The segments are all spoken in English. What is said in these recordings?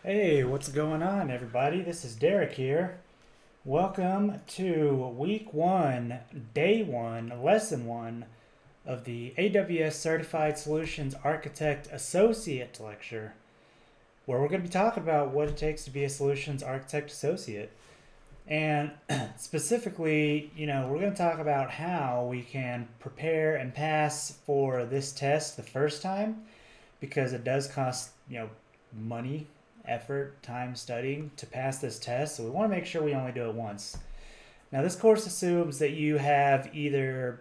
Hey, what's going on, everybody? This is Derek here. Welcome to week one, day one, lesson one of the AWS Certified Solutions Architect Associate lecture, where we're going to be talking about what it takes to be a Solutions Architect Associate. And specifically, we're going to talk about how we can prepare and pass for this test the first time because it does cost, money, effort, time studying to pass this test. So we want to make sure we only do it once. Now, this course assumes that you have either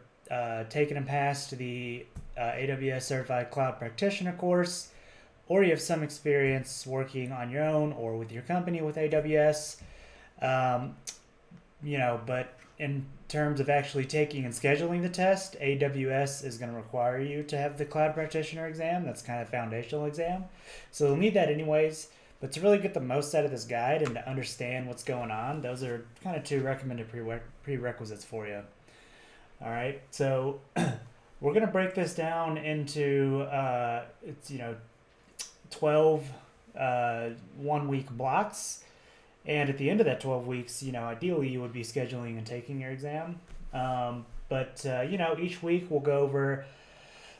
taken and passed the AWS Certified Cloud Practitioner course, or you have some experience working on your own or with your company with AWS. Um, but in terms of actually taking and scheduling the test, AWS is going to require you to have the Cloud Practitioner exam. That's kind of foundational exam. So you'll need that anyways. But to really get the most out of this guide and to understand what's going on, those are kind of two recommended prerequisites for you. All right, so we're going to break this down into 12 1 week blocks, and at the end of that 12 weeks, ideally you would be scheduling and taking your exam. But each week we'll go over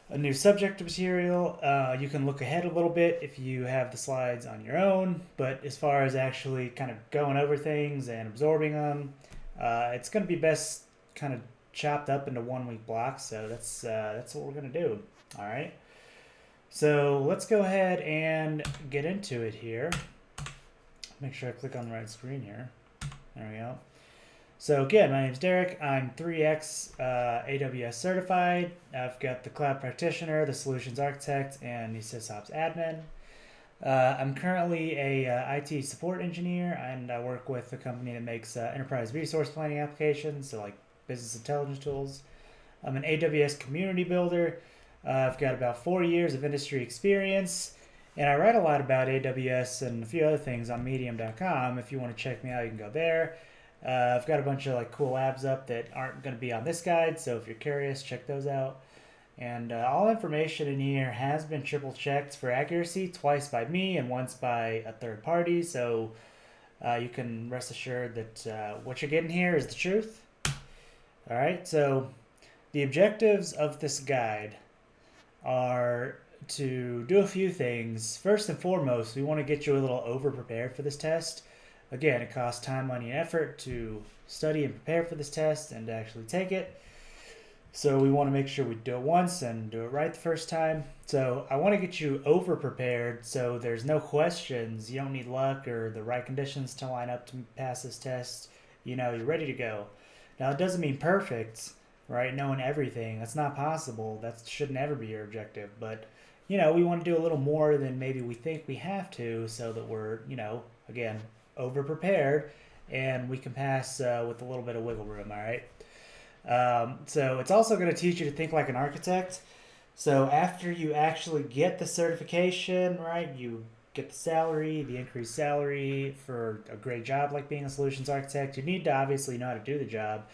a new subject material. You can look ahead a little bit if you have the slides on your own, but as far as actually kind of going over things and absorbing them, it's going to be best kind of chopped up into 1 week blocks. So that's what we're going to do. All right. So let's go ahead and get into it here. Make sure I click on the right screen here. There we go. So again, my name's Derek. I'm 3x AWS certified. I've got the Cloud Practitioner, the Solutions Architect, and the SysOps Admin. I'm currently a IT support engineer, and I work with a company that makes enterprise resource planning applications, so like business intelligence tools. I'm an AWS community builder. I've got about 4 years of industry experience, and I write a lot about AWS and a few other things on Medium.com. If you want to check me out, you can go there. I've got a bunch of cool labs up that aren't going to be on this guide, so if you're curious, check those out. And all information in here has been triple checked for accuracy, twice by me and once by a third party. So you can rest assured that what you're getting here is the truth. All right. So the objectives of this guide are to do a few things. First and foremost, we want to get you a little over prepared for this test. Again, it costs time, money, and effort to study and prepare for this test and to actually take it. So we want to make sure we do it once and do it right the first time. So I want to get you over prepared so there's no questions. You don't need luck or the right conditions to line up to pass this test. You're ready to go. Now, it doesn't mean perfect, right? Knowing everything. That's not possible. That should never be your objective. But, we want to do a little more than maybe we think we have to so that we're, again, over prepared and we can pass with a little bit of wiggle room, all right? So it's also going to teach you to think like an architect. So after you actually get the certification, right, you get the salary, the increased salary for a great job like being a solutions architect, you need to obviously know how to do the job.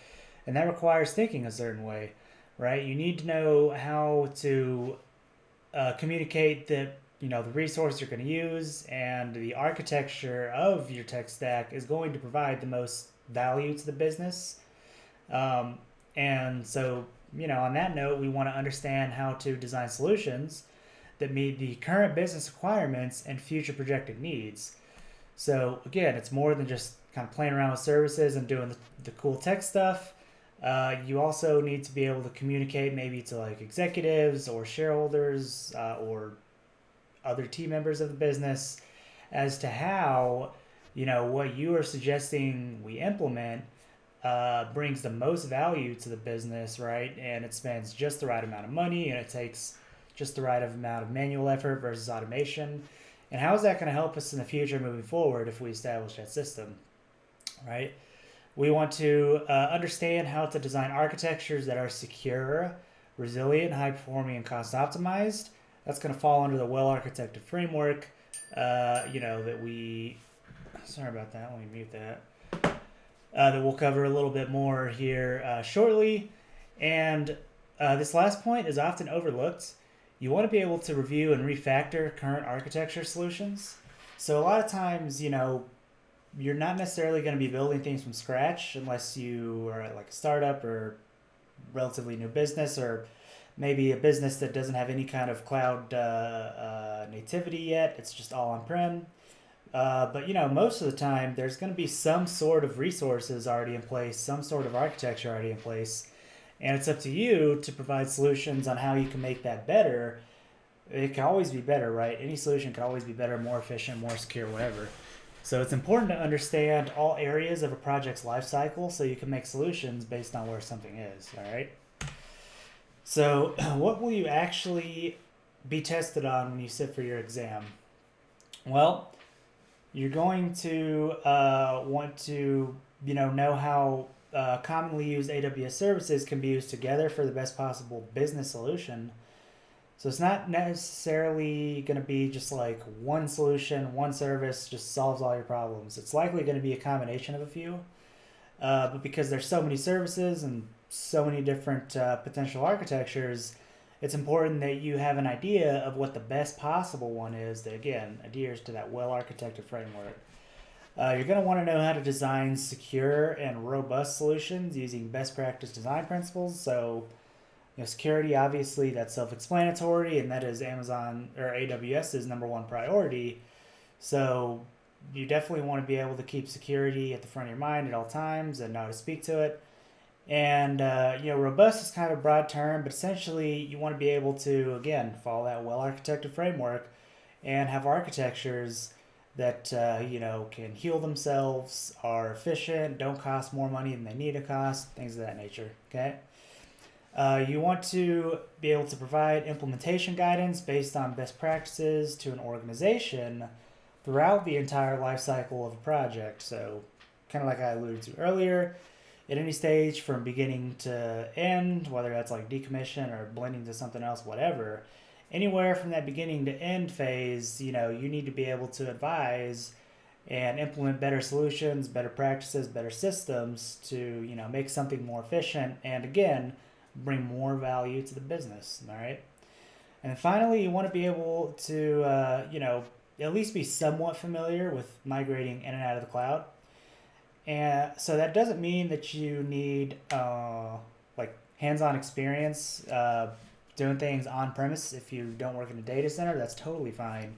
And that requires thinking a certain way, right? You need to know how to communicate that the resource you're going to use and the architecture of your tech stack is going to provide the most value to the business. And so, on that note, we want to understand how to design solutions that meet the current business requirements and future projected needs. So, again, it's more than just kind of playing around with services and doing the cool tech stuff. You also need to be able to communicate maybe to executives or shareholders or other team members of the business as to how what you are suggesting we implement brings the most value to the business, right? And it spends just the right amount of money and it takes just the right amount of manual effort versus automation. And how is that going to help us in the future moving forward if we establish that system, right? We want to understand how to design architectures that are secure, resilient, high performing, and cost optimized. That's going to fall under the well architected framework. That we. Sorry about that. Let me mute that. That we'll cover a little bit more here shortly. And this last point is often overlooked. You want to be able to review and refactor current architecture solutions. So a lot of times, you're not necessarily going to be building things from scratch unless you are at like a startup or relatively new business, or maybe a business that doesn't have any kind of cloud nativity yet. It's just all on prem. But most of the time, there's going to be some sort of resources already in place, some sort of architecture already in place, and it's up to you to provide solutions on how you can make that better. It can always be better, right? Any solution can always be better, more efficient, more secure, whatever. So it's important to understand all areas of a project's life cycle so you can make solutions based on where something is, all right? So what will you actually be tested on when you sit for your exam? Well, you're going to want to know how commonly used AWS services can be used together for the best possible business solution. So it's not necessarily going to be just like one solution, one service just solves all your problems. It's likely going to be a combination of a few. But because there's so many services and so many different potential architectures, it's important that you have an idea of what the best possible one is that, again, adheres to that well-architected framework. You're going to want to know how to design secure and robust solutions using best practice design principles. So, security, obviously, that's self-explanatory, and that is Amazon or AWS's number one priority. So you definitely want to be able to keep security at the front of your mind at all times and know how to speak to it. And robust is kind of a broad term, but essentially you want to be able to, again, follow that well-architected framework and have architectures that can heal themselves, are efficient, don't cost more money than they need to cost, things of that nature. Okay. You want to be able to provide implementation guidance based on best practices to an organization throughout the entire life cycle of a project. So, kind of like I alluded to earlier, at any stage from beginning to end, whether that's like decommission or blending to something else, whatever, anywhere from that beginning to end phase, you need to be able to advise and implement better solutions, better practices, better systems to, make something more efficient and, again, bring more value to the business. All right. And then finally, you want to be able to, at least be somewhat familiar with migrating in and out of the cloud. And so that doesn't mean that you need like hands-on experience doing things on premise. If you don't work in a data center, that's totally fine.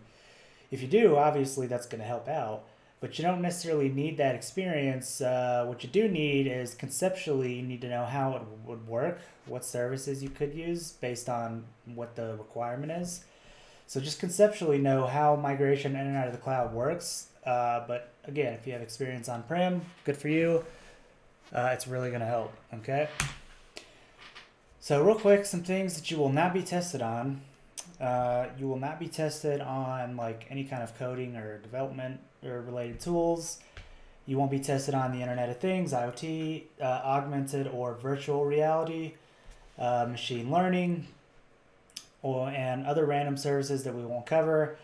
If you do, obviously that's going to help out. But you don't necessarily need that experience. What you do need is conceptually, you need to know how it would work, what services you could use based on what the requirement is. So just conceptually know how migration in and out of the cloud works. But again, if you have experience on-prem, good for you. It's really going to help, okay? So real quick, some things that you will not be tested on. You will not be tested on like any kind of coding or development or related tools. You won't be tested on the Internet of Things, IoT, augmented or virtual reality, machine learning, and other random services that we won't cover.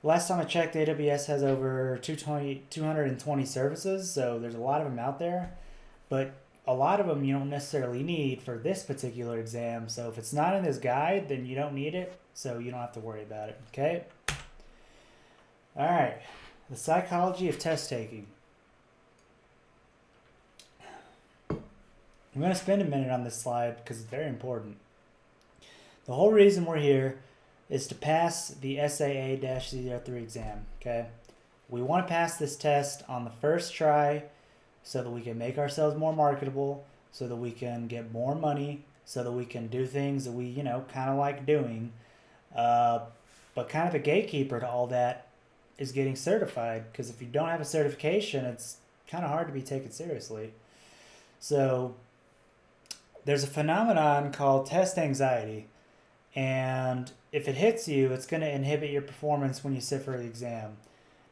Last time I checked, AWS has over 220 services, so there's a lot of them out there. But a lot of them you don't necessarily need for this particular exam. So if it's not in this guide, then you don't need it, so you don't have to worry about it, okay? All right, the psychology of test taking. I'm going to spend a minute on this slide because it's very important. The whole reason we're here is to pass the SAA-03 exam, okay? We want to pass this test on the first try so that we can make ourselves more marketable, so that we can get more money, so that we can do things that we, kind of like doing. But kind of the gatekeeper to all that is getting certified, because if you don't have a certification, it's kind of hard to be taken seriously. So there's a phenomenon called test anxiety, and if it hits you, it's going to inhibit your performance when you sit for the exam.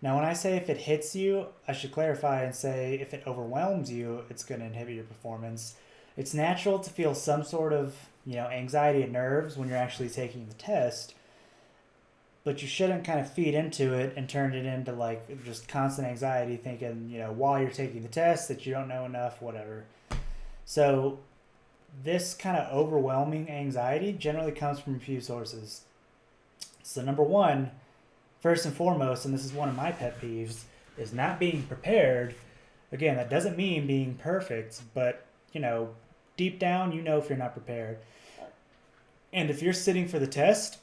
Now, when I say if it hits you, I should clarify and say if it overwhelms you, it's going to inhibit your performance. It's natural to feel some sort of, anxiety and nerves when you're actually taking the test, but you shouldn't kind of feed into it and turn it into like just constant anxiety, thinking, while you're taking the test that you don't know enough, whatever. So this kind of overwhelming anxiety generally comes from a few sources. So number one, first and foremost, and this is one of my pet peeves, is not being prepared. Again, that doesn't mean being perfect, but deep down, if you're not prepared. And if you're sitting for the test,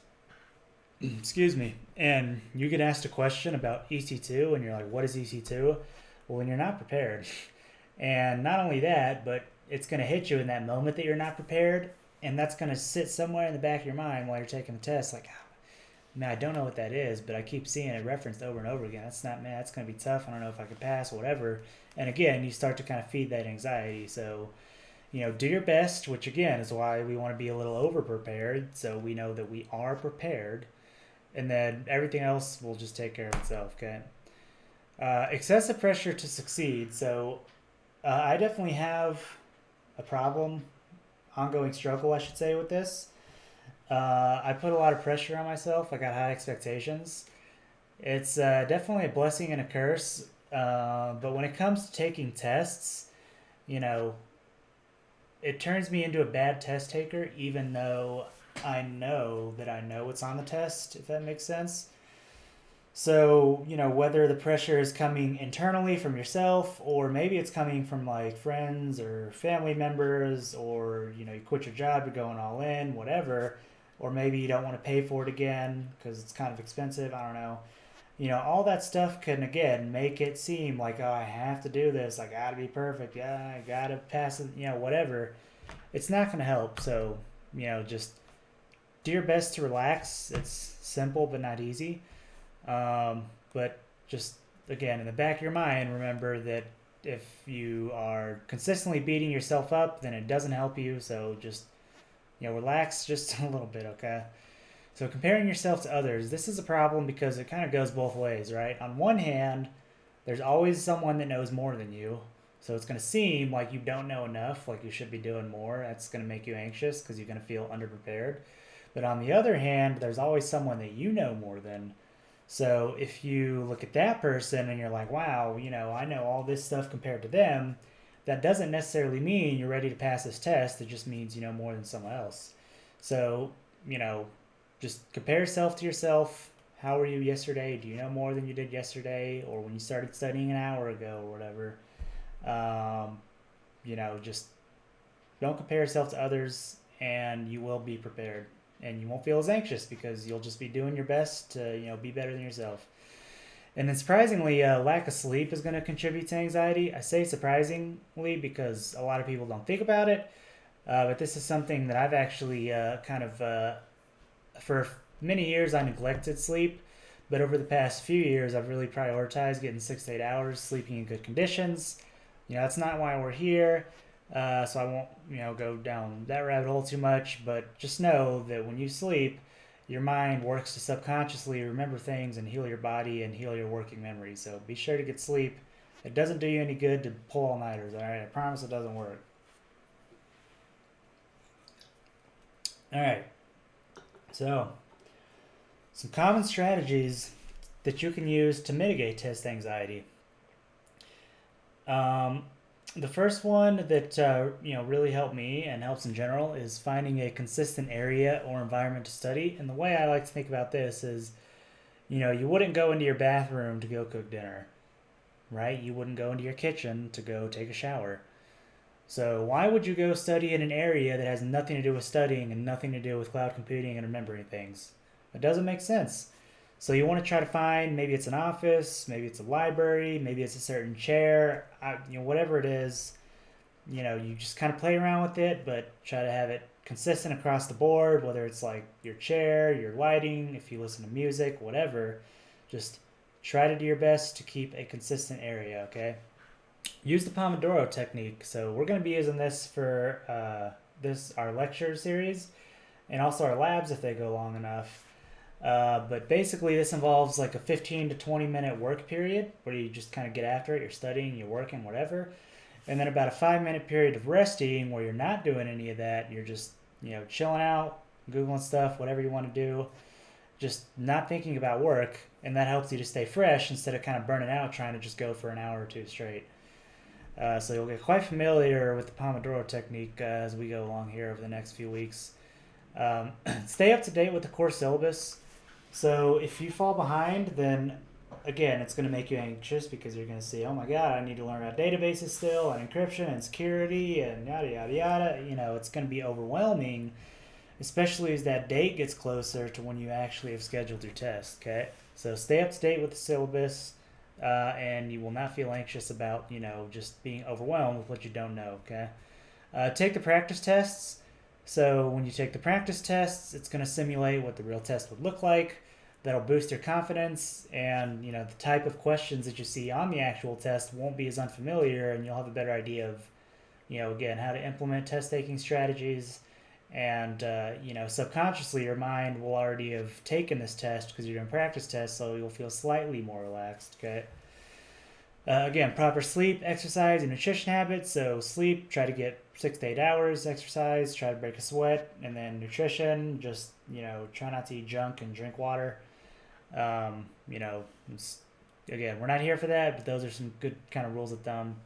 excuse me, and you get asked a question about EC2 and you're like, what is EC2? Well, then you're not prepared. And not only that, but it's going to hit you in that moment that you're not prepared. And that's going to sit somewhere in the back of your mind while you're taking the test. Like, man, I don't know what that is, but I keep seeing it referenced over and over again. That's not, man, that's going to be tough. I don't know if I can pass, whatever. And again, you start to kind of feed that anxiety. So, do your best, which again is why we want to be a little over prepared. So we know that we are prepared. And then everything else will just take care of itself, okay? Excessive pressure to succeed. So I definitely have a problem, ongoing struggle, I should say, with this. I put a lot of pressure on myself. I got high expectations. It's definitely a blessing and a curse. But when it comes to taking tests, it turns me into a bad test taker, even though I know that I know what's on the test, if that makes sense. So, whether the pressure is coming internally from yourself, or maybe it's coming from like friends or family members, or, you quit your job, you're going all in, whatever, or maybe you don't want to pay for it again because it's kind of expensive, I don't know. All that stuff can, again, make it seem like, oh, I have to do this, I gotta be perfect, yeah, I gotta pass it, whatever. It's not gonna help, so, just do your best to relax. It's simple but not easy. But just, again, in the back of your mind, remember that if you are consistently beating yourself up, then it doesn't help you. So just, relax just a little bit, okay? So comparing yourself to others, this is a problem because it kind of goes both ways, right? On one hand, there's always someone that knows more than you. So it's going to seem like you don't know enough, like you should be doing more. That's going to make you anxious because you're going to feel underprepared. But on the other hand, there's always someone that you know more than. So if you look at that person and you're like, wow, I know all this stuff compared to them, that doesn't necessarily mean you're ready to pass this test. It just means you know more than someone else. So, just compare yourself to yourself. How were you yesterday? Do you know more than you did yesterday or when you started studying an hour ago or whatever? Just don't compare yourself to others and you will be prepared. And you won't feel as anxious because you'll just be doing your best to, be better than yourself. And then surprisingly, lack of sleep is going to contribute to anxiety. I say surprisingly because a lot of people don't think about it. But this is something that I've actually for many years, I neglected sleep. But over the past few years, I've really prioritized getting 6 to 8 hours, sleeping in good conditions. That's not why we're here. So I won't, go down that rabbit hole too much, but just know that when you sleep, your mind works to subconsciously remember things and heal your body and heal your working memory. So be sure to get sleep. It doesn't do you any good to pull all-nighters, all right? I promise it doesn't work. All right. So, some common strategies that you can use to mitigate test anxiety. The first one that really helped me and helps in general is finding a consistent area or environment to study. And the way I like to think about this is, you wouldn't go into your bathroom to go cook dinner, right? You wouldn't go into your kitchen to go take a shower. So why would you go study in an area that has nothing to do with studying and nothing to do with cloud computing and remembering things? It doesn't make sense. So you want to try to find, maybe it's an office, maybe it's a library, maybe it's a certain chair, whatever it is, you just kind of play around with it, but try to have it consistent across the board, whether it's like your chair, your lighting, if you listen to music, whatever. Just try to do your best to keep a consistent area, okay? Use the Pomodoro technique. So we're going to be using this for our lecture series and also our labs if they go long enough. But basically this involves like a 15 to 20 minute work period where you just kind of get after it. You're studying, you're working, whatever. And then about a 5-minute period of resting where you're not doing any of that. You're just, chilling out, Googling stuff, whatever you want to do. Just not thinking about work. And that helps you to stay fresh instead of kind of burning out trying to just go for an hour or two straight. So you'll get quite familiar with the Pomodoro technique as we go along here over the next few weeks. Stay up to date with the core syllabus. So if you fall behind, then again, it's going to make you anxious because you're going to see, oh my God, I need to learn about databases still and encryption and security and yada, yada, yada. It's going to be overwhelming, especially as that date gets closer to when you actually have scheduled your test. Okay. So stay up to date with the syllabus, and you will not feel anxious about, just being overwhelmed with what you don't know. Okay. Take the practice tests. So when you take the practice tests, it's going to simulate what the real test would look like. That'll boost your confidence, and the type of questions that you see on the actual test won't be as unfamiliar, and you'll have a better idea of, again, how to implement test taking strategies. And subconsciously, your mind will already have taken this test because you're doing practice tests, so you'll feel slightly more relaxed. Okay. Again, proper sleep, exercise, and nutrition habits. So sleep, try to get 6 to 8 hours. Exercise, try to break a sweat, and then nutrition, just try not to eat junk and drink water. Um, you know, again, we're not here for that, but those are some good kind of rules of thumb.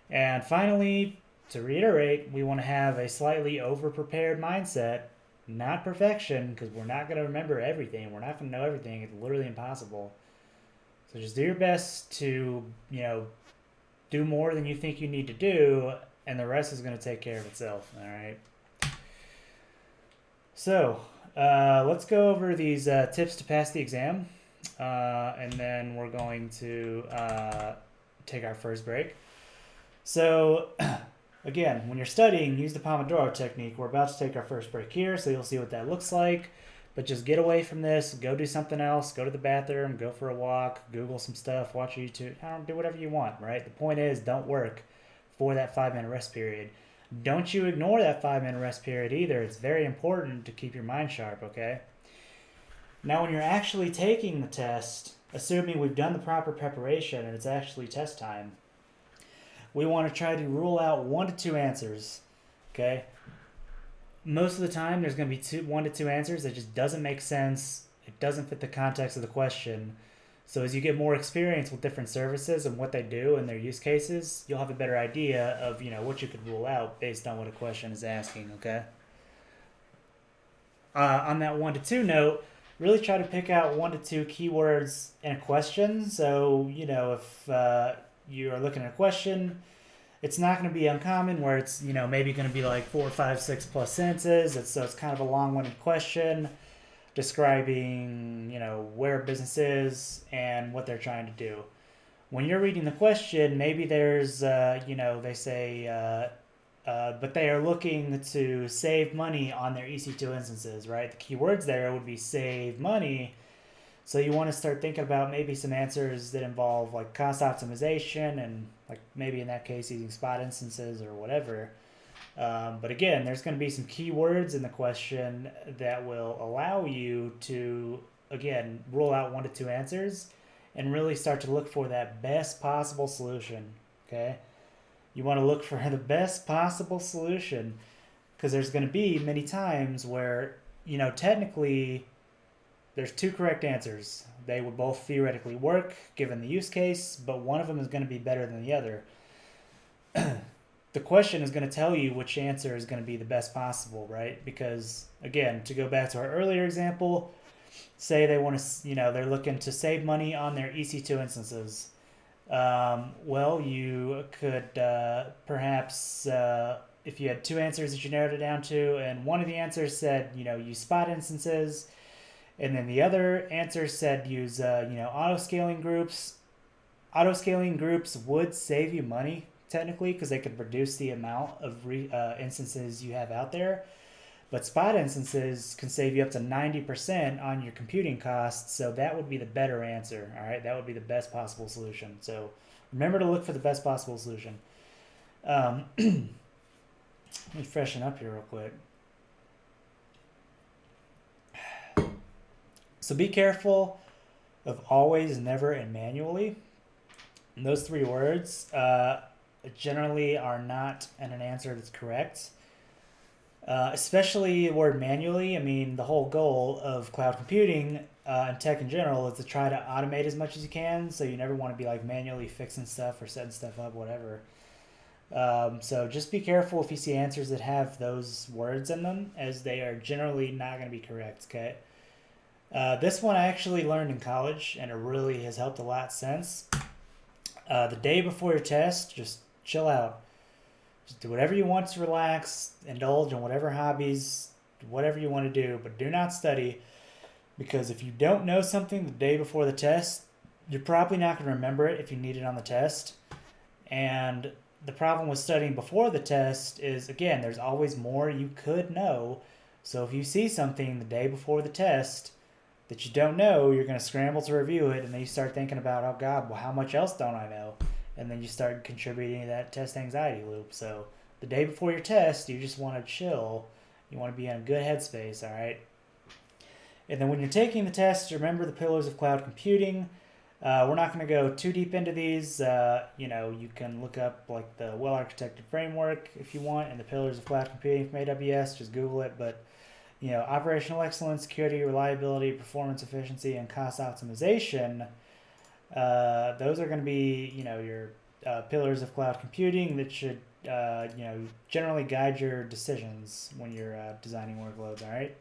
And finally, to reiterate, we want to have a slightly over-prepared mindset, not perfection, because we're not going to remember everything. We're not going to know everything. It's literally impossible. So just do your best to, do more than you think you need to do, and the rest is going to take care of itself. All right. So let's go over these tips to pass the exam, and then we're going to take our first break. So again, when you're studying, use the Pomodoro technique. We're about to take our first break here, so you'll see what that looks like. But just get away from this, go do something else, go to the bathroom, go for a walk, Google some stuff, watch YouTube, do whatever you want, right? The point is, don't work for that 5-minute rest period. Don't you ignore that 5-minute rest period either. It's very important to keep your mind sharp, okay? Now, when you're actually taking the test, assuming we've done the proper preparation and it's actually test time, we want to try to rule out 1 to 2 answers, okay? Most of the time, there's going to be 1 to 2 answers that just doesn't make sense. It doesn't fit the context of the question. So as you get more experience with different services and what they do and their use cases, you'll have a better idea of what you could rule out based on what a question is asking. Okay. On that 1 to 2 note, really try to pick out 1 to 2 keywords in a question. So if you are looking at a question, it's not going to be uncommon where it's maybe going to be like 4, 5, 6 plus sentences. So it's kind of a long-winded question describing where a business is and what they're trying to do. When you're reading the question, maybe there's they say but they are looking to save money on their EC2 instances, right? The keywords there would be save money. So you want to start thinking about maybe some answers that involve like cost optimization and like maybe in that case using spot instances or whatever. But again, there's going to be some keywords in the question that will allow you to, again, rule out 1 to 2 answers and really start to look for that best possible solution, okay? You want to look for the best possible solution because there's going to be many times where, technically there's 2 correct answers. They would both theoretically work given the use case, but one of them is going to be better than the other. The question is going to tell you which answer is going to be the best possible, right? Because, again, to go back to our earlier example, say they want to, they're looking to save money on their EC2 instances. Well, you could perhaps, if you had 2 answers that you narrowed it down to, and one of the answers said, use spot instances, and then the other answer said use, auto-scaling groups. Auto-scaling groups would save you money, technically, because they could reduce the amount of instances you have out there. But spot instances can save you up to 90% on your computing costs, so that would be the better answer, all right? That would be the best possible solution. So remember to look for the best possible solution. Let me freshen up here real quick. So be careful of always, never, and manually. And those 3 words generally are not an answer that's correct. Especially the word manually. I mean, the whole goal of cloud computing and tech in general is to try to automate as much as you can. So you never want to be like manually fixing stuff or setting stuff up, whatever. So just be careful if you see answers that have those words in them, as they are generally not going to be correct. Okay. This one I actually learned in college, and it really has helped a lot since. The day before your test, just chill out. Just do whatever you want to relax, indulge in whatever hobbies, whatever you want to do, but do not study because if you don't know something the day before the test, you're probably not going to remember it if you need it on the test. And the problem with studying before the test is, again, there's always more you could know. So if you see something the day before the test that you don't know, you're going to scramble to review it, and then you start thinking about, oh God, well, how much else don't I know? And then you start contributing to that test anxiety loop. So the day before your test, you just want to chill. You want to be in a good headspace, all right? And then when you're taking the test, remember the pillars of cloud computing. We're not going to go too deep into these. You can look up like the Well Architected framework if you want, and the pillars of cloud computing from AWS. Just Google it. But operational excellence, security, reliability, performance efficiency, and cost optimization. Those are going to be your pillars of cloud computing that should generally guide your decisions when you're designing workloads. All right.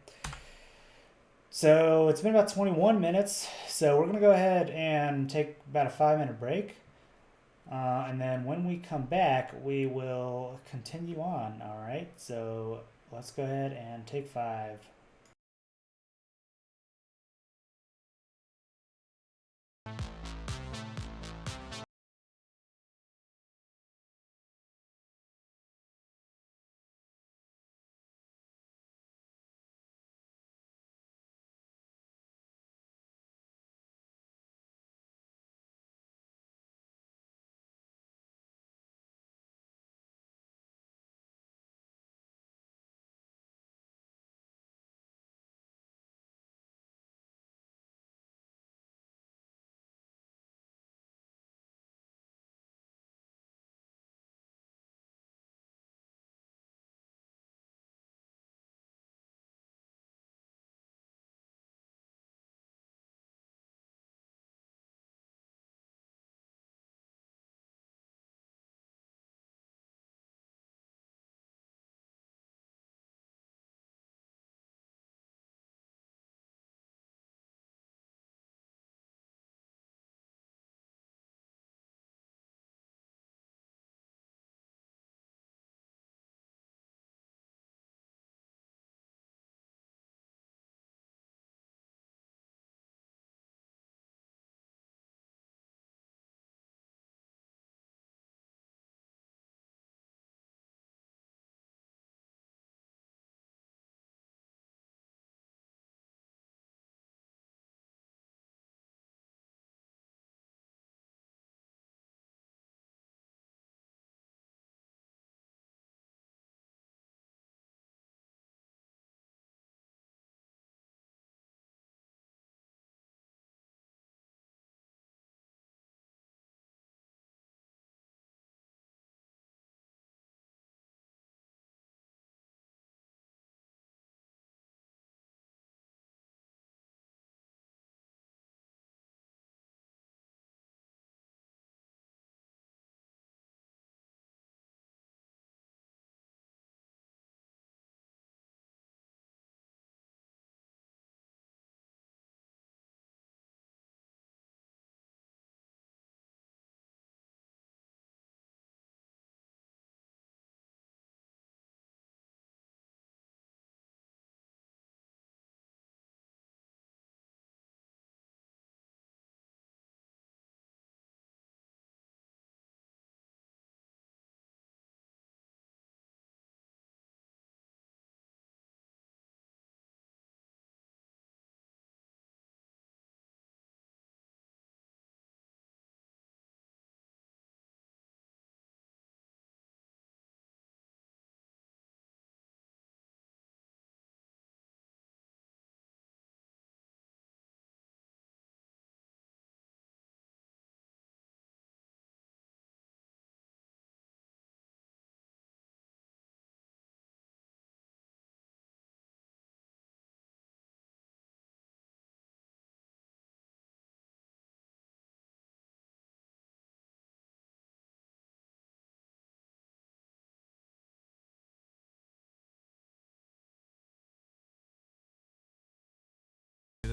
So it's been about 21 minutes. So we're going to go ahead and take about a 5-minute break. And then when we come back, we will continue on. All right. So let's go ahead and take 5.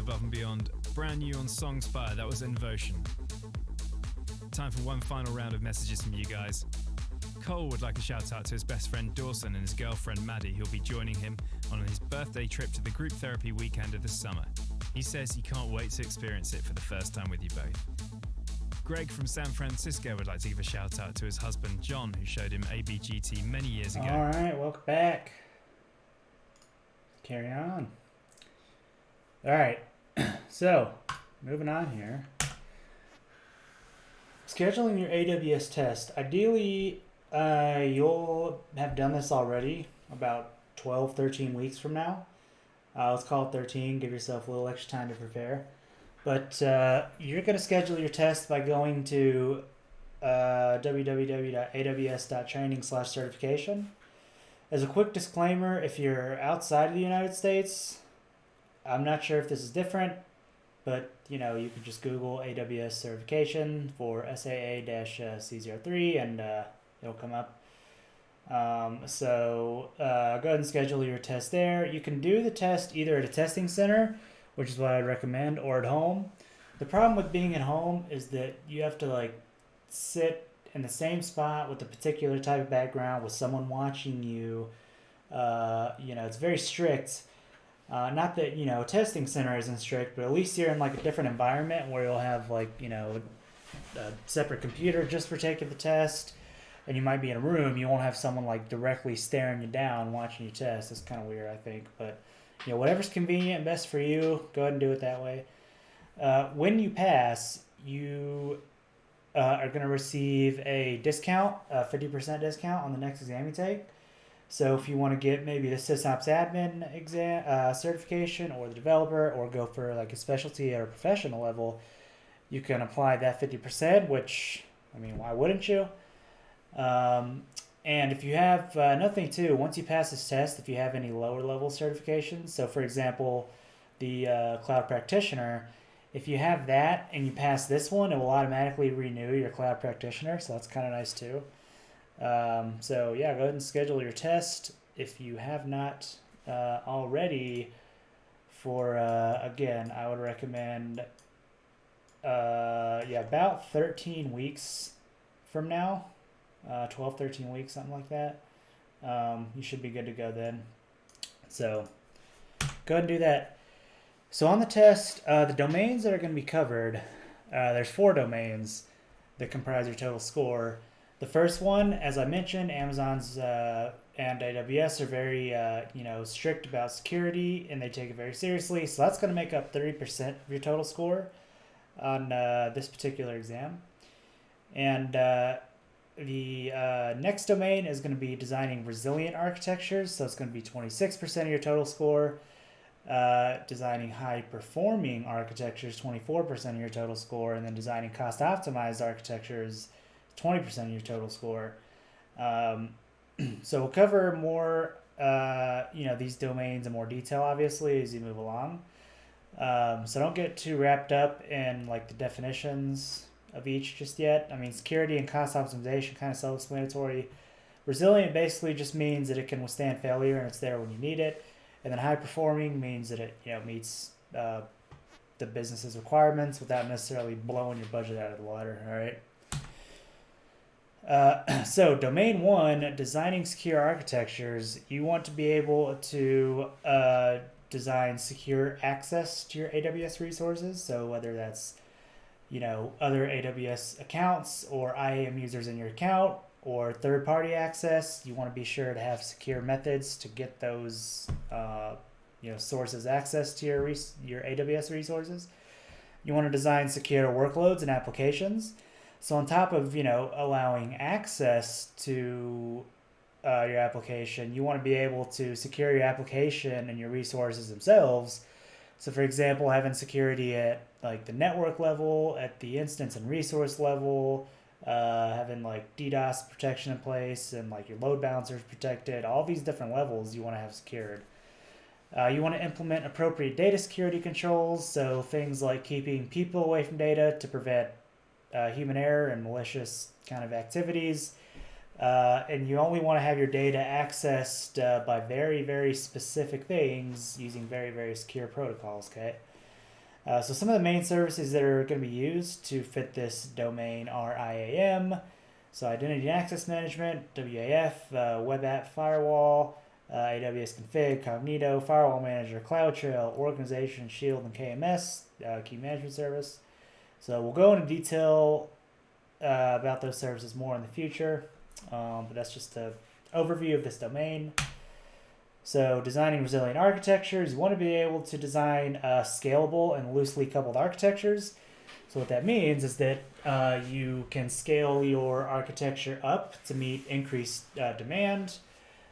Above and Beyond. Brand new on Songspire, that was Invotion. Time for one final round of messages from you guys. Cole would like a shout out to his best friend Dawson and his girlfriend Maddie, who'll be joining him on his birthday trip to the group therapy weekend of the summer. He says he can't wait to experience it for the first time with you both. Greg from San Francisco would like to give a shout out to his husband John, who showed him ABGT many years ago. All right, welcome back. Carry on. All right, so moving on here. Scheduling your AWS test. Ideally, you'll have done this already about 12, 13 weeks from now. Let's call it 13. Give yourself a little extra time to prepare. But you're going to schedule your test by going to www.aws.training/certification. As a quick disclaimer, if you're outside of the United States, I'm not sure if this is different, but you can just Google AWS certification for SAA-C03 and it'll come up. So go ahead and schedule your test there. You can do the test either at a testing center, which is what I'd recommend, or at home. The problem with being at home is that you have to sit in the same spot with a particular type of background with someone watching you. It's very strict. Not that, a testing center isn't strict, but at least you're in a different environment where you'll have a separate computer just for taking the test. And you might be in a room, you won't have someone directly staring you down watching you test. It's kind of weird, I think, but whatever's convenient and best for you, go ahead and do it that way. When you pass, you are going to receive a discount, a 50% discount on the next exam you take. So if you want to get maybe the SysOps admin exam certification, or the developer, or go for a specialty or a professional level, you can apply that 50%, which, why wouldn't you? And if you have another thing too, once you pass this test, if you have any lower level certifications, so for example, the cloud practitioner, if you have that and you pass this one, it will automatically renew your cloud practitioner, so that's kind of nice too. So yeah, go ahead and schedule your test if you have not already. For again, I would recommend about 13 weeks from now. 12, 13 weeks, something like that. You should be good to go then. So go ahead and do that. So on the test, the domains that are going to be covered, there's 4 domains that comprise your total score. The first one, as I mentioned, Amazon's and AWS are very strict about security, and they take it very seriously. So that's going to make up 30% of your total score on this particular exam. And the next domain is going to be designing resilient architectures, so it's going to be 26% of your total score. Designing high-performing architectures, 24% of your total score, and then designing cost-optimized architectures, 20% of your total score. So we'll cover more, these domains in more detail, obviously, as you move along. So don't get too wrapped up in the definitions of each just yet. Security and cost optimization, kind of self-explanatory. Resilient basically just means that it can withstand failure and it's there when you need it. And then high performing means that it meets the business's requirements without necessarily blowing your budget out of the water. All right. So domain 1, designing secure architectures. You want to be able to design secure access to your AWS resources. So whether that's other AWS accounts or IAM users in your account or third-party access, you want to be sure to have secure methods to get those sources access to your AWS resources. You want to design secure workloads and applications. So on top of allowing access to your application, you want to be able to secure your application and your resources themselves. So for example, having security at the network level, at the instance and resource level, having DDoS protection in place, and your load balancers protected, all these different levels you want to have secured. You want to implement appropriate data security controls, so things like keeping people away from data to prevent human error and malicious kind of activities. And you only want to have your data accessed by very, very specific things using very, very secure protocols, okay? So some of the main services that are going to be used to fit this domain are IAM, so Identity and Access Management, WAF, Web App Firewall, AWS Config, Cognito, Firewall Manager, CloudTrail, Organization, Shield, and KMS, Key Management Service. So we'll go into detail about those services more in the future, but that's just an overview of this domain. So designing resilient architectures, you want to be able to design scalable and loosely coupled architectures. So what that means is that you can scale your architecture up to meet increased demand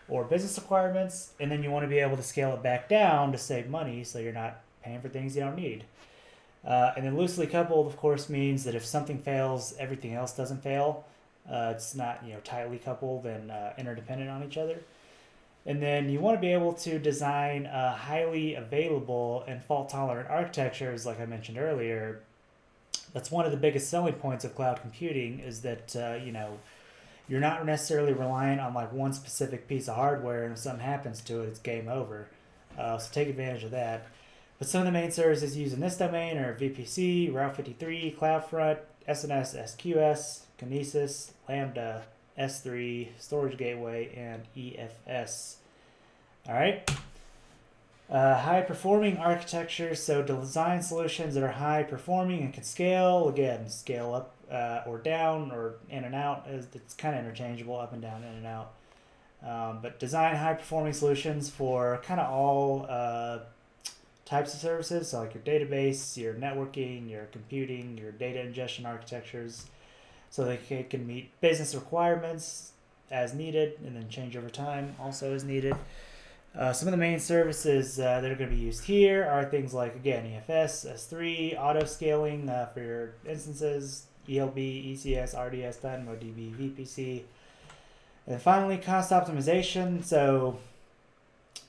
or business requirements, and then you want to be able to scale it back down to save money so you're not paying for things you don't need. And then loosely coupled, of course, means that if something fails, everything else doesn't fail. It's not tightly coupled and interdependent on each other. And then you want to be able to design highly available and fault-tolerant architectures, like I mentioned earlier. That's one of the biggest selling points of cloud computing is that you're not necessarily reliant on like one specific piece of hardware, and if something happens to it, it's game over. So take advantage of that. But some of the main services used in this domain are VPC, Route 53, CloudFront, SNS, SQS, Kinesis, Lambda, S3, Storage Gateway, and EFS. All right. High performing architecture. So design solutions that are high performing and can scale. Again, scale up or down or in and out. It's kind of interchangeable, up and down, in and out. But design high performing solutions for kind of all types of services. So like your database, your networking, your computing, your data ingestion architectures. So they can meet business requirements as needed and then change over time also as needed. Some of the main services that are going to be used here are things like, again, EFS, S3, auto scaling for your instances, ELB, ECS, RDS, DynamoDB, VPC. And finally, cost optimization. So,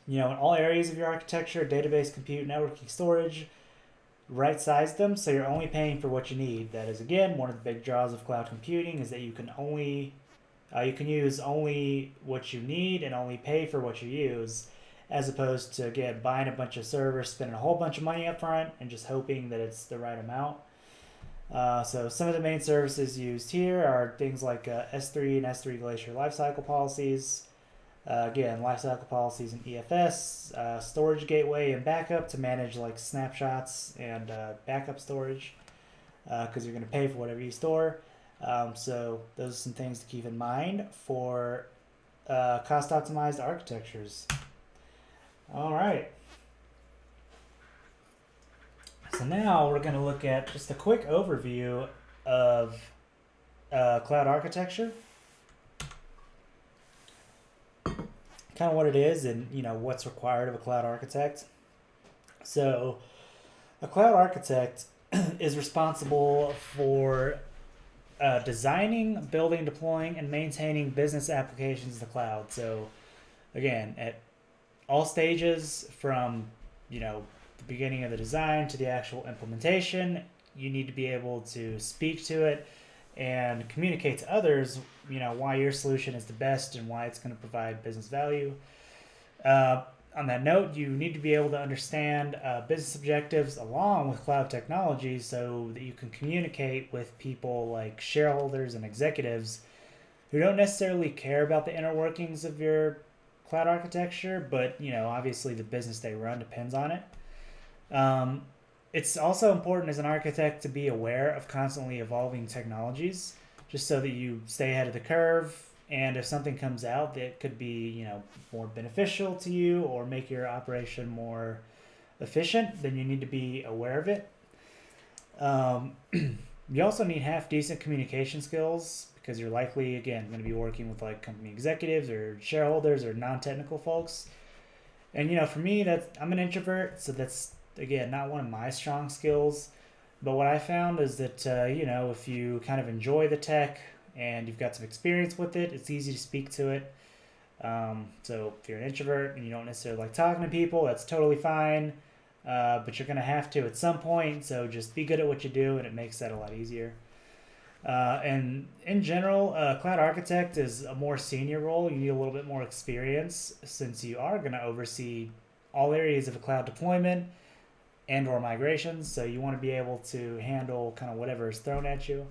in all areas of your architecture, database, compute, networking, storage, right-size them so you're only paying for what you need. That is, again, one of the big draws of cloud computing is that you can use only what you need and only pay for what you use, as opposed to, again, buying a bunch of servers, spending a whole bunch of money up front, and just hoping that it's the right amount. So some of the main services used here are things like S3 and S3 Glacier lifecycle policies. Again, lifecycle policies in EFS, storage gateway and backup to manage like snapshots and backup storage, because you're going to pay for whatever you store. So those are some things to keep in mind for cost optimized architectures. All right. So now we're going to look at just a quick overview of cloud architecture. Kind of what it is and what's required of a cloud architect. So a cloud architect is responsible for designing, building, deploying, and maintaining business applications in the cloud. So again, at all stages from the beginning of the design to the actual implementation, you need to be able to speak to it and communicate to others why your solution is the best and why it's going to provide business value. On that note, you need to be able to understand business objectives along with cloud technology so that you can communicate with people like shareholders and executives who don't necessarily care about the inner workings of your cloud architecture, but obviously the business they run depends on it. It's also important as an architect to be aware of constantly evolving technologies, just so that you stay ahead of the curve. And if something comes out that could be, more beneficial to you or make your operation more efficient, then you need to be aware of it. You also need half decent communication skills because you're likely, again, going to be working with like company executives or shareholders or non-technical folks. And, for me, I'm an introvert, so that's, again, not one of my strong skills. But what I found is that, if you kind of enjoy the tech and you've got some experience with it, it's easy to speak to it. So if you're an introvert and you don't necessarily like talking to people, that's totally fine. But you're going to have to at some point. So just be good at what you do, and it makes that a lot easier. And in general, cloud architect is a more senior role. You need a little bit more experience since you are going to oversee all areas of a cloud deployment, and or migrations. So you want to be able to handle kind of whatever is thrown at you.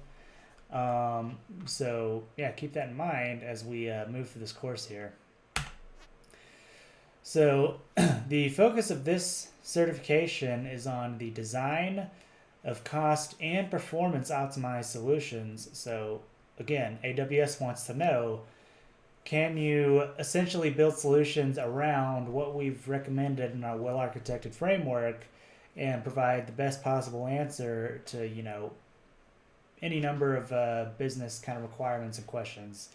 So yeah, keep that in mind as we move through this course here. So the focus of this certification is on the design of cost and performance optimized solutions. So again, AWS wants to know, can you essentially build solutions around what we've recommended in our well architected framework and provide the best possible answer to, any number of business kind of requirements and questions.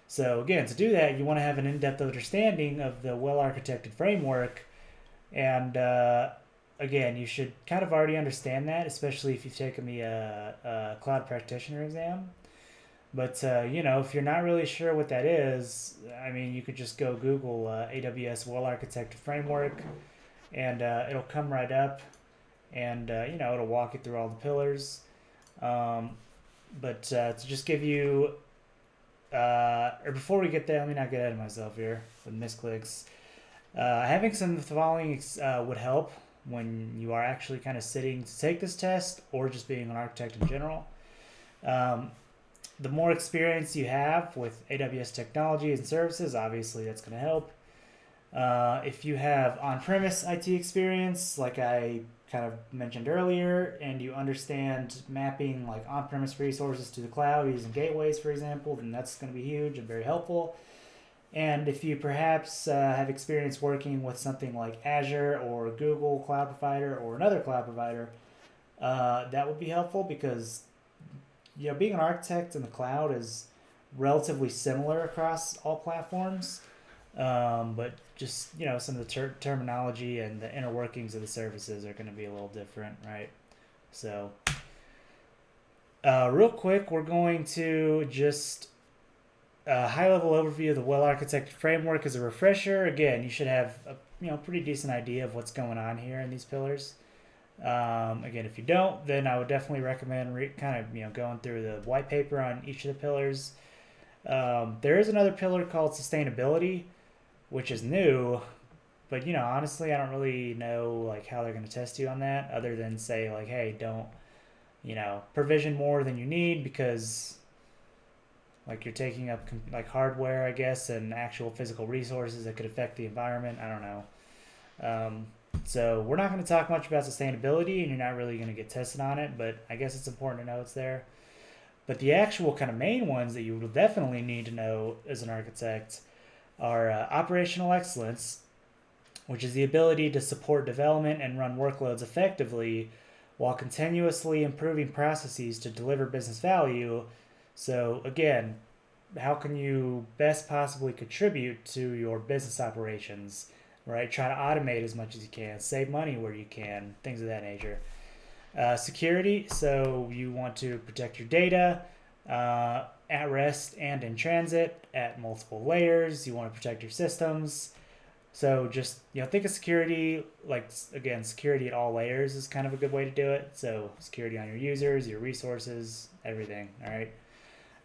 So again, to do that, you want to have an in-depth understanding of the well-architected framework, and again, you should kind of already understand that, especially if you've taken the cloud practitioner exam. But if you're not really sure what that is, I mean, you could just go Google AWS Well Architected Framework, and it'll come right up, and it'll walk you through all the pillars. But to just give you or before we get there, let me not get ahead of myself here with misclicks. Having some of the following would help when you are actually kind of sitting to take this test or just being an architect in general. The more experience you have with AWS technology and services, obviously that's going to help. If you have on-premise IT experience, like I kind of mentioned earlier, and you understand mapping like on-premise resources to the cloud using gateways, for example, then that's going to be huge and very helpful. And if you perhaps have experience working with something like Azure or Google Cloud Provider or another cloud provider, that would be helpful because being an architect in the cloud is relatively similar across all platforms. But just some of the terminology and the inner workings of the services are going to be a little different, right? So real quick, we're going to just a high-level overview of the Well Architected Framework as a refresher. Again, you should have a pretty decent idea of what's going on here in these pillars. Again, if you don't, then I would definitely recommend going through the white paper on each of the pillars. There is another pillar called sustainability, which is new, but honestly, I don't really know like how they're going to test you on that, other than say like, hey, don't provision more than you need because like you're taking up like hardware, I guess, and actual physical resources that could affect the environment. I don't know. So we're not going to talk much about sustainability, and you're not really going to get tested on it, but I guess it's important to know it's there. But the actual kind of main ones that you will definitely need to know as an architect are operational excellence, which is the ability to support development and run workloads effectively while continuously improving processes to deliver business value. So again, how can you best possibly contribute to your business operations, right? Try to automate as much as you can, save money where you can, things of that nature. Security, so you want to protect your data at rest and in transit at multiple layers. You want to protect your systems. So just think of security like, again, security at all layers is kind of a good way to do it. So security on your users, your resources, everything. All right.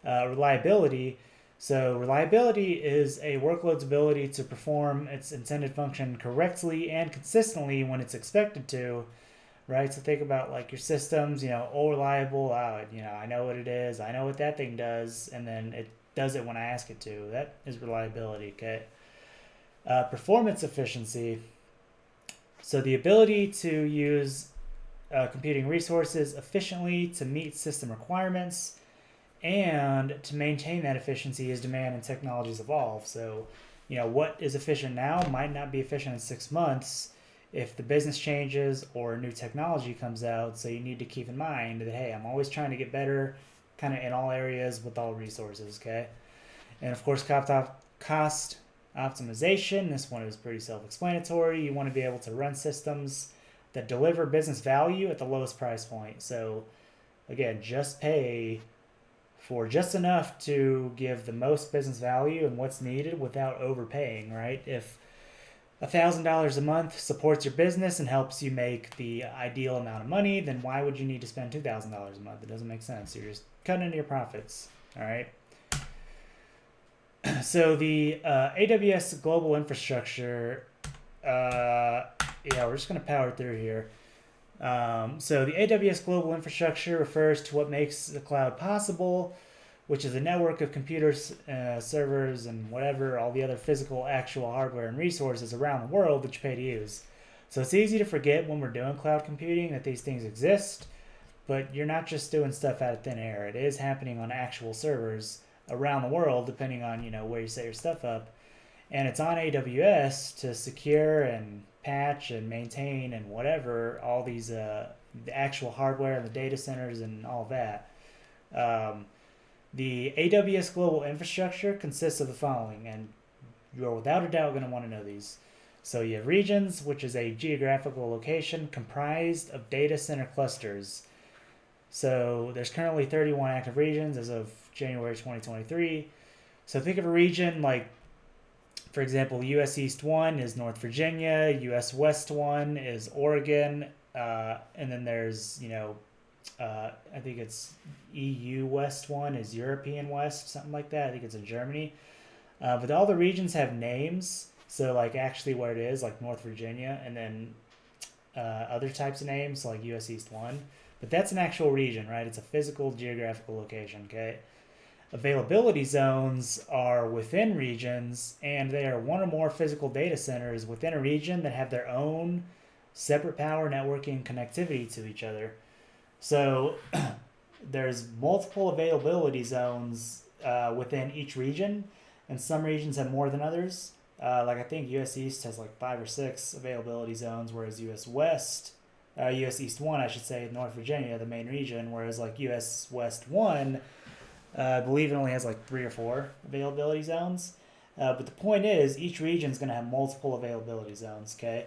Reliability. So reliability is a workload's ability to perform its intended function correctly and consistently when it's expected to. Right, so think about like your systems, all reliable. I know what it is. I know what that thing does, and then it does it when I ask it to. That is reliability. Okay. Performance efficiency. So the ability to use computing resources efficiently to meet system requirements, and to maintain that efficiency as demand and technologies evolve. So, what is efficient now might not be efficient in 6 months if the business changes or a new technology comes out. So you need to keep in mind that, hey, I'm always trying to get better kind of in all areas with all resources, okay? And of course, cost optimization. This one is pretty self-explanatory. You want to be able to run systems that deliver business value at the lowest price point. So again, just pay for just enough to give the most business value and what's needed without overpaying, right? If $1,000 a month supports your business and helps you make the ideal amount of money, then why would you need to spend $2,000 a month? It doesn't make sense. You're just cutting into your profits. All right. So the AWS Global Infrastructure, we're just going to power through here. So the AWS Global Infrastructure refers to what makes the cloud possible, which is a network of computers, servers, and whatever, all the other physical, actual hardware and resources around the world that you pay to use. So it's easy to forget when we're doing cloud computing that these things exist, but you're not just doing stuff out of thin air. It is happening on actual servers around the world, depending on where you set your stuff up, and it's on AWS to secure and patch and maintain and whatever all these the actual hardware and the data centers and all that. The AWS Global Infrastructure consists of the following, and you're without a doubt going to want to know these. So you have regions, which is a geographical location comprised of data center clusters. So there's currently 31 active regions as of January 2023. So think of a region like, for example, US East 1 is North Virginia, US West 1 is Oregon, and then there's, I think it's EU West 1 is European West, something like that. I think it's in Germany. But all the regions have names. So, like, actually where it is, like North Virginia, and then other types of names, like US East 1. But that's an actual region, right? It's a physical geographical location, okay? Availability zones are within regions, and they are one or more physical data centers within a region that have their own separate power, networking, connectivity to each other. So there's multiple availability zones within each region, and some regions have more than others. Like I think US East has like 5 or 6 availability zones, whereas US East 1, I should say, North Virginia, the main region, whereas like US West 1, I believe it only has like 3 or 4 availability zones. But the point is, each region is going to have multiple availability zones, okay?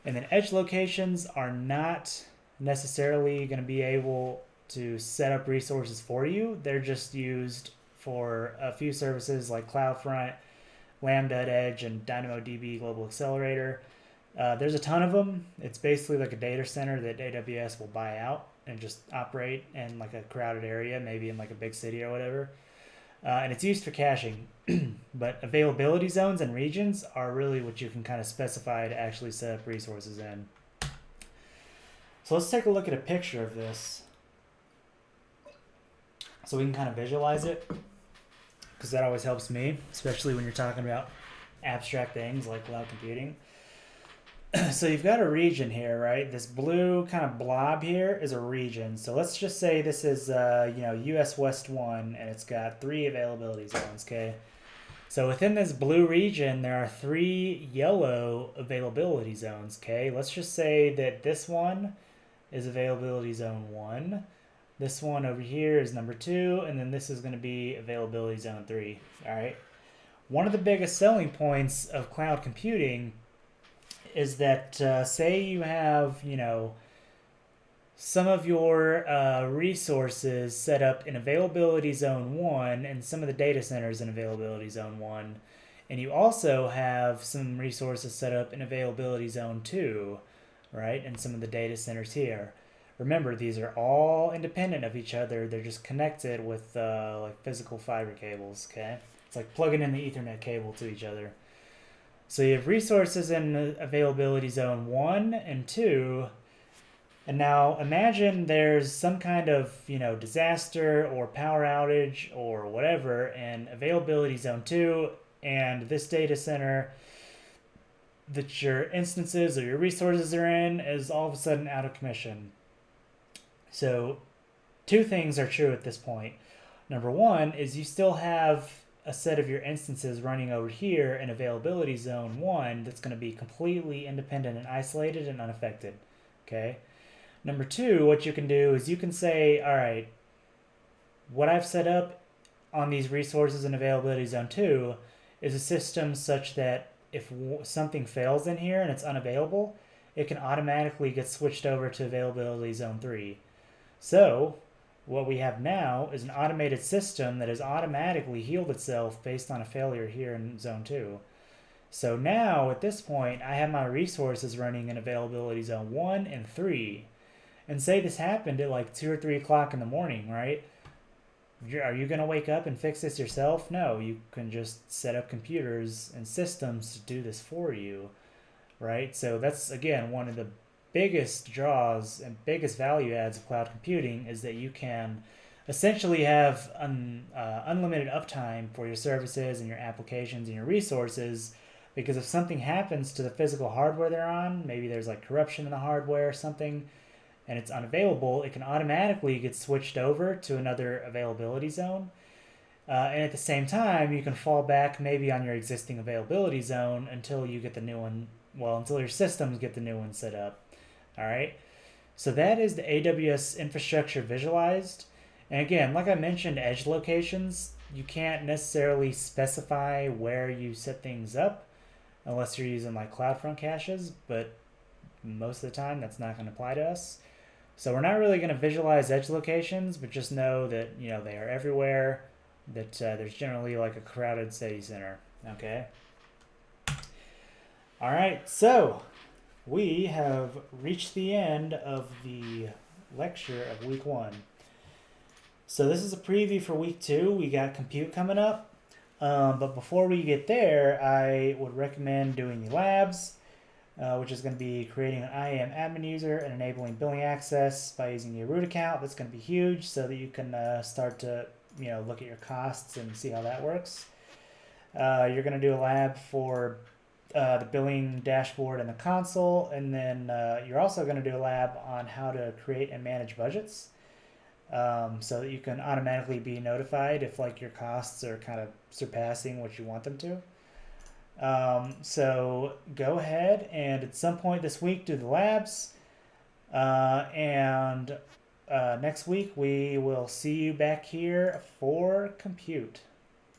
And then edge locations are not necessarily going to be able to set up resources for you. They're just used for a few services like CloudFront, Lambda at Edge, and DynamoDB Global Accelerator. There's a ton of them. It's basically like a data center that AWS will buy out and just operate in like a crowded area, maybe in like a big city or whatever. And it's used for caching. But availability zones and regions are really what you can kind of specify to actually set up resources in. So let's take a look at a picture of this so we can kind of visualize it, because that always helps me, especially when you're talking about abstract things like cloud computing. So you've got a region here, right? This blue kind of blob here is a region. So let's just say this is, US West 1, and it's got 3 availability zones, okay? So within this blue region, there are 3 yellow availability zones, okay? Let's just say that this one is availability zone 1. This one over here is number 2, and then this is going to be availability zone 3, all right? One of the biggest selling points of cloud computing is that say you have, some of your resources set up in availability zone 1 and some of the data centers in availability zone 1, and you also have some resources set up in availability zone 2, right, and some of the data centers here. Remember, these are all independent of each other. They're just connected with like physical fiber cables, okay? It's like plugging in the Ethernet cable to each other. So you have resources in availability zone 1 and 2. And now imagine there's some kind of, disaster or power outage or whatever in availability zone 2, and this data center that your instances or your resources are in is all of a sudden out of commission. So 2 things are true at this point. Number 1 is you still have a set of your instances running over here in availability zone 1 that's going to be completely independent and isolated and unaffected, okay? Number 2, what you can do is you can say, all right, what I've set up on these resources in availability zone 2 is a system such that if something fails in here and it's unavailable, it can automatically get switched over to availability zone 3. So what we have now is an automated system that has automatically healed itself based on a failure here in zone 2. So now at this point, I have my resources running in availability zone 1 and 3. And say this happened at like 2 or 3 o'clock in the morning, right? Are you going to wake up and fix this yourself? No, you can just set up computers and systems to do this for you, right? So that's, again, one of the biggest draws and biggest value adds of cloud computing is that you can essentially have unlimited uptime for your services and your applications and your resources. Because if something happens to the physical hardware they're on, maybe there's like corruption in the hardware or something, and it's unavailable, it can automatically get switched over to another availability zone. And at the same time, you can fall back maybe on your existing availability zone until you get the new one, well, until your systems get the new one set up. All right. So that is the AWS infrastructure visualized. And again, like I mentioned, edge locations, you can't necessarily specify where you set things up unless you're using like CloudFront caches, but most of the time that's not going to apply to us. So we're not really going to visualize edge locations, but just know that, you know, they are everywhere, that there's generally like a crowded city center. Okay. All right. So we have reached the end of the lecture of week 1. So this is a preview for week 2. We got compute coming up. But before we get there, I would recommend doing the labs, which is going to be creating an IAM admin user and enabling billing access by using your root account. That's going to be huge so that you can start to look at your costs and see how that works. You're going to do a lab for the billing dashboard and the console, and then you're also going to do a lab on how to create and manage budgets. So that you can automatically be notified if like your costs are kind of surpassing what you want them to. So go ahead and at some point this week do the labs, and next week we will see you back here for compute.